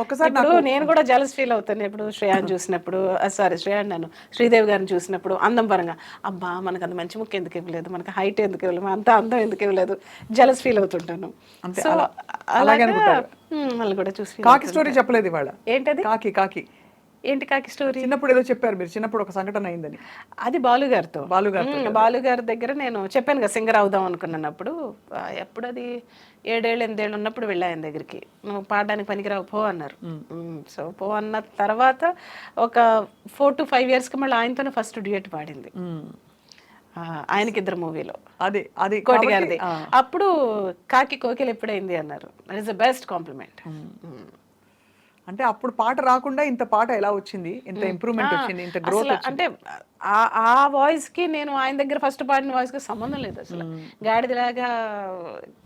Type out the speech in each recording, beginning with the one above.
ఒక్కసారి ఇప్పుడు నేను కూడా జలస్ ఫీల్ అవుతాను ఇప్పుడు శ్రేయాని చూసినప్పుడు, సారీ శ్రేయా నన్ను శ్రీదేవి గారిని చూసినప్పుడు అందం పరంగా, అబ్బా మనకు అంత మంచి ముక్క ఎందుకు ఇవ్వలేదు, మనకి హైట్ ఎందుకు ఇవ్వలేదు, అంత అందం ఎందుకు ఇవ్వలేదు, జలస్ ఫీల్ అవుతుంటాను. అంతే, సో అలాగే అలాగా అనుకుంటారు. వాళ్ళు కూడా చూసి feel కాకి స్టోరీ అవుతుంటారు. చెప్పలేదు ఇవాళ. ఏంటది? కాకి కాకి ఏంటి కాకి స్టోరీ? చిన్నప్పుడు ఏదో చెప్పారు మీరు, చిన్నప్పుడు ఒక సంఘటన అయిందని. అది బాలుగారితో. బాలుగారితో బాలుగారి దగ్గర నేను చెప్పాను కదా సింగర్ అవుదాం అనుకున్నప్పుడు, ఎప్పుడు అది 7 ఏళ్ళు 8 ఏళ్ళు ఉన్నప్పుడు వెళ్ళా ఆయన దగ్గరికి. నువ్వు పాడడానికి పనికిరావు పో అన్నారు. సో పో అన్న తర్వాత ఒక 4 to 5 ఇయర్స్కి మళ్ళీ ఆయనతోనే ఫస్ట్ డ్యూయట్ పాడింది. ఆయనకి ఇద్దరు మూవీలో, అది అది కోటి కాబట్టి, గారిది. అప్పుడు కాకి కోకిల ఎప్పుడైంది అన్నారు. That is the best compliment. అంటే అప్పుడు పాట రాకుండా ఇంత పాట ఎలా వచ్చింది, ఇంత ఇంప్రూవ్మెంట్ వచ్చింది, ఇంత గ్రోత్ వచ్చింది. అంటే ఆ వాయిస్ కి నేను ఆయన దగ్గర ఫస్ట్ పాడిన వాయిస్ కి సంబంధం లేదు అసలు. గాడిదలాగా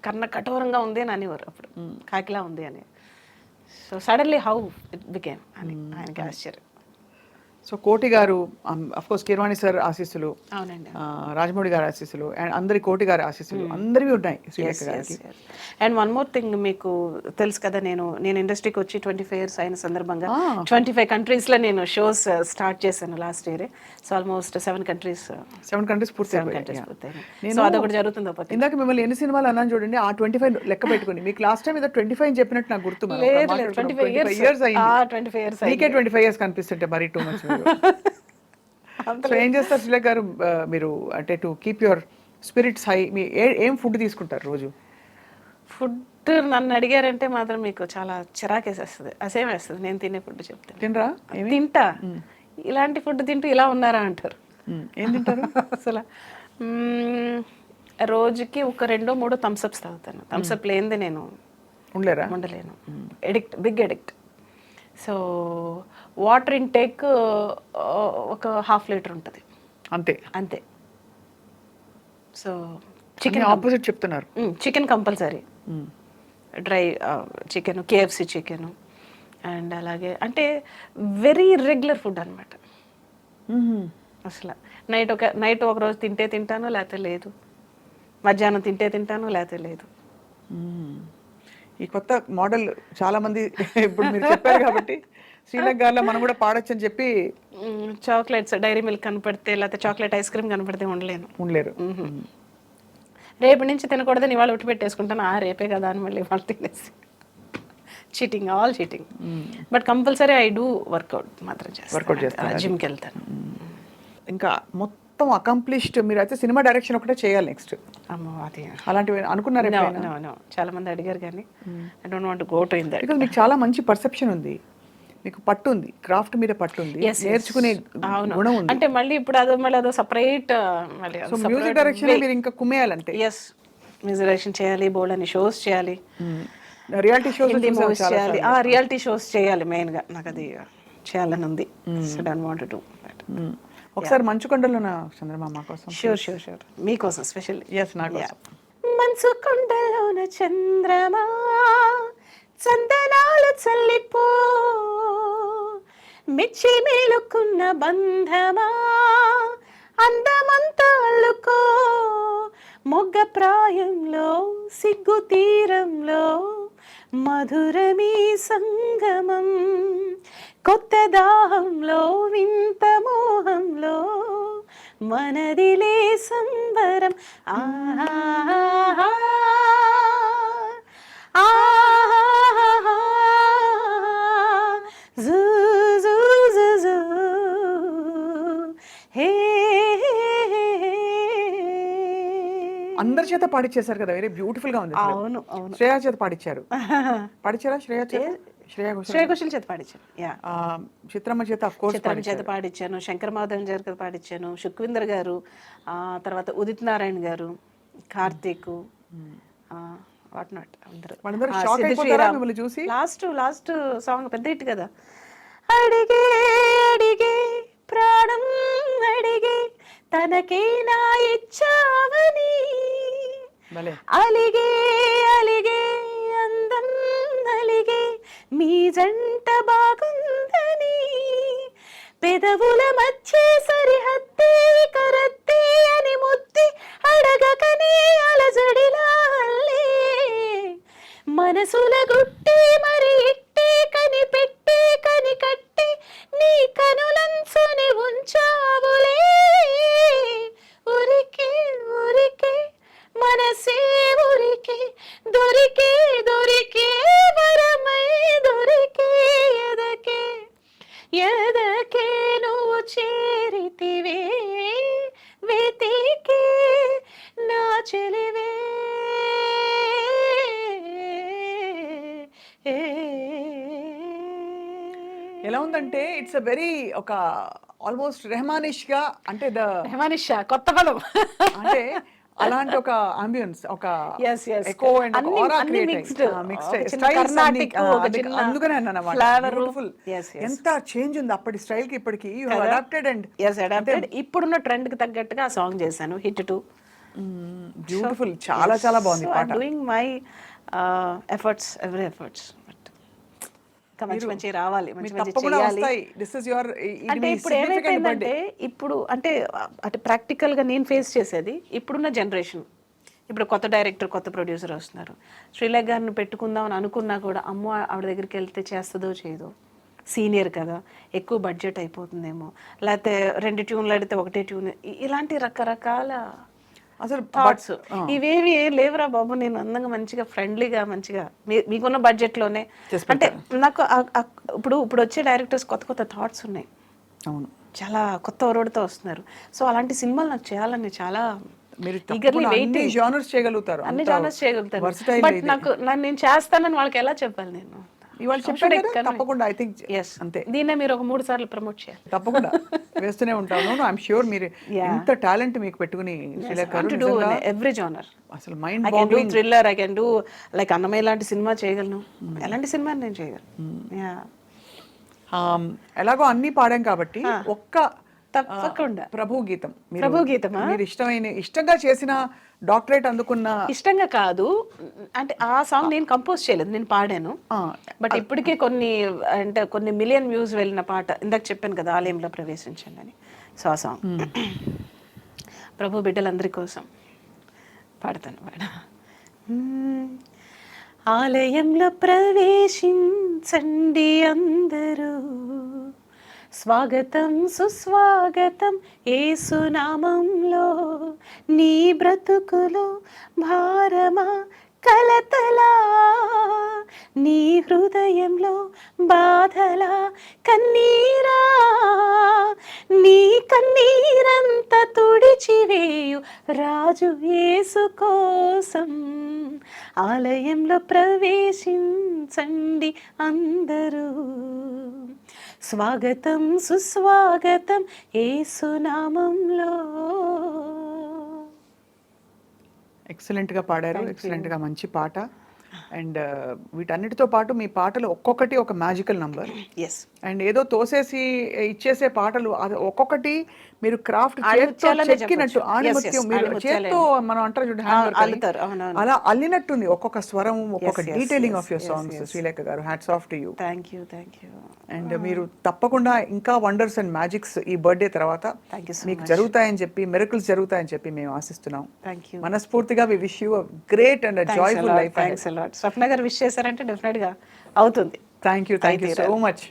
కర్ణ కఠోరంగా ఉంది అని అనేవారు అప్పుడు, కాకిలా ఉంది అని. So suddenly how it became అని ఆయనకి ఆశ్చర్యం. సో కోటి గారు, అఫ్కోర్స్ కీరవాణి సార్ ఆశీస్సులు, అవునండి. రాజమౌళి గారి ఆశీస్సులు, అండ్ అందరి కోటి గారి ఆశీస్సులు అందరివి ఉన్నాయి శ్రీలేఖ గారికి. అండ్ వన్ మోర్ థింగ్, మీకు తెలుసు కదా, నేను ఇండస్ట్రీకి వచ్చి 25 ఇయర్స్ అయిన సందర్భంగా 25 కంట్రీస్లో నేను షోస్ స్టార్ట్ చేశాను last year. So almost 7 countries పూర్తి. సో అదొకటి జరుగుతుంది. ఇందాక మిమ్మల్ని ఎన్ని సినిమాలు అన్నాను చూడండి, ఆ 25 లెక్క పెట్టుకుని మీకు లాస్ట్ టైం ఏదో 25 అని చెప్పినట్టు నాకు గుర్తు. 25 ఇయర్స్ మీకే 25 ఇయర్స్ కనిపిస్తుంటే మరీ టూ మచ్. సో ఏం చేస్తారు శ్రీలేఖ గారు మీరు, అంటే to keep your spirits high, మీ ఏం ఫుడ్ తీసుకుంటారు రోజు? ఫుడ్ నన్ను అడిగారంటే మాత్రం మీకు చాలా చిరాకేసేస్తుంది, అసేం వేస్తుంది. నేను తినే ఫుడ్ చెప్తాను. తినరా? తింటా. ఇలాంటి ఫుడ్ తింటూ ఇలా ఉన్నారా అంటారు. ఏం తింటారు అసలు? రోజుకి ఒక 2-3 థమ్స్అప్స్ తాగుతాను. థమ్స్అప్ లేనిది నేను ఉండలేను. Big addict. So water intake ఒక 1/2 లీటర్ ఉంటుంది అంతే. సో చికెన్ ఆపోజిట్ చెప్తున్నారు. Chicken compulsory, dry chicken, KFC chicken, and అలాగే అంటే వెరీ రెగ్యులర్ ఫుడ్ అనమాట. అసలు నైట్ ఒక రోజు తింటాను, లేకపోతే లేదు. మధ్యాహ్నం తింటాను, లేకపోతే లేదు. ఈ కొత్త మోడల్ చాలా మంది ఇప్పుడు మీరు చెప్పారు కాబట్టి శ్రీలేఖ గారిలో మనం కూడా పాడొచ్చని చెప్పి. చాక్లెట్స్, డైరీ మిల్క్ కనపడితే, లేకపోతే చాక్లెట్ ఐస్ క్రీమ్ కనపడితే ఉండలేరు. రేపు నుంచి తినకూడదని ఇవాళ ఉట్టి పెట్టేసుకుంటాను. రేపే కదా అని మళ్ళీ ఇవాళ తినేసి. Cheating, all cheating. But compulsory I do workout మాత్రం చేస్తాను, జిమ్కి వెళ్తాను. ఇంకా మొత్తం అకంప్లిష్డ్ మీరు అయితే సినిమా డైరెక్షన్ ఒకటే చేయాలి నెక్స్ట్. అది అలాంటివి అనుకున్నారు? చాలా మంది అడిగారు కానీ I don't want to go to in that. Because మీకు చాలా మంచి పర్సెప్షన్ ఉంది, మీకు పట్టు ఉంది, క్రాఫ్ట్ మీద పట్టు ఉంది, నేర్చుకునే గుణం ఉంది. అంటే మళ్ళీ ఇప్పుడు అదో సపరేట్. సో మ్యూజిక్ డైరెక్షన్ మీరు ఇంకా కుమ్మేయాలంటే. ఎస్, మ్యూజిక్ డైరెక్షన్ చేయాలి, బోల్డ్ అని షోస్ చేయాలి, రియాలిటీ షోస్ చేయాలి. రియాలిటీ షోస్ చేయాలి మెయిన్గా, నాకు అది చేయాలని ఉంది. So don't want to do that. ఒకసారి మంచుకొండలో చంద్రమామ కోసం. షూర్ మీకోసం స్పెషల్. ఎస్, నా కోసం. మంచుకొండలోన చంద్రమా చందనాలు చల్లిపో, మెచ్చి మేలుకున్న బంధమా అందమంతా అల్లుకో, మొగ్గ ప్రాయంలో సిగ్గు తీరంలో మధురమీ సంగమం, కొత్త దాహంలో వింత మోహంలో మనదిలే సంబరం. అందరి చేత పాడిచ్చేశారు కదా, వెరీ బ్యూటిఫుల్ గా ఉంది. అవును. శ్రేయా చేత పాడిచ్చారా? శ్రేయా ఘోషల్ చేత పాడించాను. చిత్రమ్మ చేత చేత పాడించాను, శంకర్ మాధవన్ చేత పాడించాను, సుఖ్వీందర్ గారు, తర్వాత ఉదిత్ నారాయణ గారు, కార్తీక్, వాట్ నాట్ అందరూ చూసి. లాస్ట్ సాంగ్ పెద్ద హిట్ కదా. అడిగే అడిగే ప్రాణం అడిగే తనకే నా ఇచ్చావని, అలిగే అలిగే అందం అలిగే మీ జంట బాగుందని, పెదవుల మధ్య సరిహద్దే కరత్తే అని ముద్ది అడగకనే అలజడిలా మనసుల గుట్టి మరి ఇట్టే కనిపే ఎలా ఉందంటే ఇట్స్ అ వెరీ ఒక ఆల్మోస్ట్ రెహమానిష్ గా, అంటే రెహమానిష్ కొత్త పదం. అంటే అలాంటి ఒక అంబియన్స్, ఒక Yes, yes. ఎకో అండ్ ఒక అన్ని- ఆరా అన్ని క్రియేట్ mixed. మిక్స్డ్ ఒక చిన్న స్టైల్స్ కర్ణాటిక్, ఒక చిన్న అందుకనే అన్నమాట flavor. బ్యూటిఫుల్. Yes, yes. ఎంత చేంజ్ ఉంది అప్పటి స్టైల్ కి ఇప్పటికి. You have adapted and as adapted. ఇప్పుడున్న ట్రెండ్ కి తగ్గట్టుగా ఆ సాంగ్ చేశాను, హిట్ 2. బ్యూటిఫుల్, చాలా చాలా బాగుంది పాట. Doing my efforts, every efforts. ఇంకా మంచి మంచి రావాలి, మంచి మంచి తప్పకుండా చేయాలి. వస్తాయి. దిస్ ఇస్ యువర్ అంటే ఇప్పుడు ఏమైపోయిందంటే, ఇప్పుడు అంటే ప్రాక్టికల్ గా నేను ఫేస్ చేసేది ఇప్పుడున్న జనరేషన్. ఇప్పుడు కొత్త డైరెక్టర్, కొత్త ప్రొడ్యూసర్ వస్తున్నారు. శ్రీలేఖ గారిని పెట్టుకుందాం అని అనుకున్నా కూడా, అమ్మో ఆవిడ దగ్గరికి వెళ్తే చేస్తుందో చేయదో, సీనియర్ కదా, ఎక్కువ బడ్జెట్ అయిపోతుందేమో, లేకపోతే 2 ట్యూన్లు అడిగితే 1 ట్యూన్, ఇలాంటి రకరకాల అసలు థాట్స్. ఇవేవి ఏం లేవురా బాబు, నేను అందంగా మంచిగా ఫ్రెండ్లీగా మంచిగా మీకున్న బడ్జెట్లోనే. అంటే నాకు ఇప్పుడు వచ్చే డైరెక్టర్స్ కొత్త కొత్త థాట్స్ ఉన్నాయి. అవును, చాలా కొత్త ఒరవడితో వస్తున్నారు. సో అలాంటి సినిమాలు నాకు చేయాలని చాలా మీరు eagerly అన్ని waiting. జానర్స్ చేయగలుగుతారు, అన్ని అంత జానర్స్ చేయగలుగుతాను. versatile బట్ ఇది. నాకు నేను చేస్తానని వాళ్ళకి ఎలా చెప్పాలి? నేను ఇవాళ చెప్పాను కదా, తప్పకుండా ఐ థింక్ అంతే. దీన్నే మీరు ఒక 3 సార్లు ప్రమోట్ చేయాలి. తప్పకుండా వేస్తూనే ఉంటాను. ఐఎమ్ ష్యూర్ మీరు ఇంత టాలెంట్ మీకు పెట్టుకుని శ్రీలేఖ గారు, టు డూ ఎవ్రీ జానర్. అసలు mind I can do thriller, I can do like Annamayya లాంటి సినిమా చేయగలను, ఎలాంటి సినిమా నేను చేయగలను. ఎలాగో అన్ని పాడాం కాబట్టి ఒక్క తప్పకుండా ప్రభు గీతం, ప్రభు గీతమా? మీరు ఇష్టంగా చేసిన, డాక్టరేట్ అందుకున్న. ఇష్టంగా కాదు అంటే ఆ సాంగ్ నేను కంపోజ్ చేయలేదు, నేను పాడాను. బట్ ఇప్పటికే కొన్ని మిలియన్ వ్యూస్ వెళ్ళిన పాట. ఇందాక చెప్పాను కదా, ఆలయంలో ప్రవేశించండి అని. సో ఆ సాంగ్ ప్రభు బిడ్డలందరి కోసం పాడతాను. ఆలయంలో ప్రవేశించండి అందరూ, స్వాగతం సుస్వాగతం యేసునామంలో. నీ బ్రతుకులో భారమా కలతలా, నీ హృదయంలో బాధలా కన్నీరా, నీ కన్నీరంత తుడిచివేయు రాజు యేసు కోసం. ఆలయంలో ప్రవేశించండి అందరూ, స్వాగతం సుస్వాగతం యేసునామంలో. ఎక్సలెంట్ గా పాడారు, ఎక్సలెంట్ గా మంచి పాట. అండ్ వీటన్నిటితో పాటు మీ పాటలు ఒక్కొక్కటి ఒక మ్యాజికల్ నంబర్. ఎస్. అండ్ ఏదో తోసేసి ఇచ్చేసే పాటలు అది ఒక్కొక్కటి మీరు క్రాఫ్ట్ చెక్కినట్టు, ఆణిముత్యం మీరు చేత్తో మనం అంటారు చూడండి, అలా అల్లినట్టుంది ఒక్కొక్క స్వరం, ఒక్కొక్క detailing of your songs. Srilekha గారు, hats off to you. Thank you. And మీరు తప్పకుండా ఇంకా వండర్స్ అండ్ మ్యాజిక్స్ ఈ బర్త్డే తర్వాత మీకు జరుగుతాయని చెప్పి, మిరకల్స్ జరుగుతాయని చెప్పి మేము ఆశిస్తున్నాం. మనస్ఫూర్తిగా we wish you great and joyful life. Swapna గారు విష్ చేశారంటే డెఫినెట్ గా అవుతుంది. Thank you so much.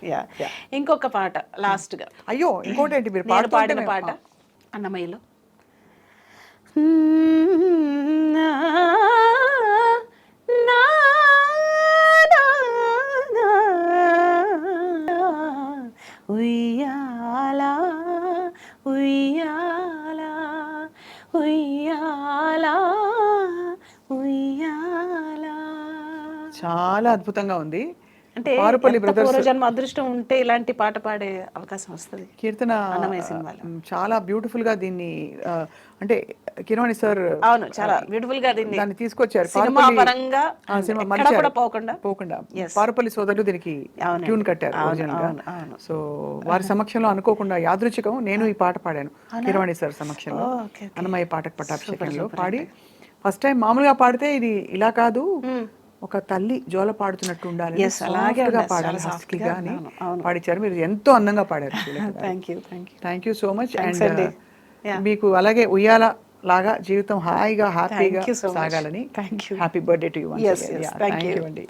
ఇంకొక పాట లాస్ట్ గా. అయ్యో, ఇంకోటి ఏంటి, మీరు పాడిన పాట అన్నమయ్యలో. ఉయ్యాలా ఉయ్యాలా ఉయ్యాలా ఉయ్యాలా. చాలా అద్భుతంగా ఉంది. అంటే పారుపల్లి బ్రదర్స్ పూర్వజన్మ అదృష్టం ఉంటే ఇలాంటి పాట పాడే అవకాశం వస్తుంది. కీర్తన అన్నమయ్య సినిమాలో చాలా బ్యూటిఫుల్ గా దీన్ని, అంటే కిరవాణి సార్ అవును చాలా బ్యూటిఫుల్ గా దాన్ని తీసుకొచ్చారు. సినిమా పరంగా పోకుండా పారుపల్లి సోదరులు దీనికి ట్యూన్ కట్టారు ఒరిజినల్ గా. సో వారి సమక్షంలో అనుకోకుండా యాదృచ్ఛికం నేను ఈ పాట పాడాను కిరవాణి సార్ సమక్షంలో, అన్నమయ్య పాటకు పట్టాభిషేకంలో పాడి. ఫస్ట్ టైం మామూలుగా పాడితే ఇది ఇలా కాదు, ఒక తల్లి జోల పాడుతున్నట్టు ఉండాలి, పాడాలి, హస్కీగా అని పాడించారు. మీరు ఎంతో అందంగా పాడారు. Thank you so much. And మీకు అలాగే ఉయ్యాల లాగా జీవితం హాయిగా హ్యాపీగా సాగాలని. Happy birthday to you. Thank you అండి.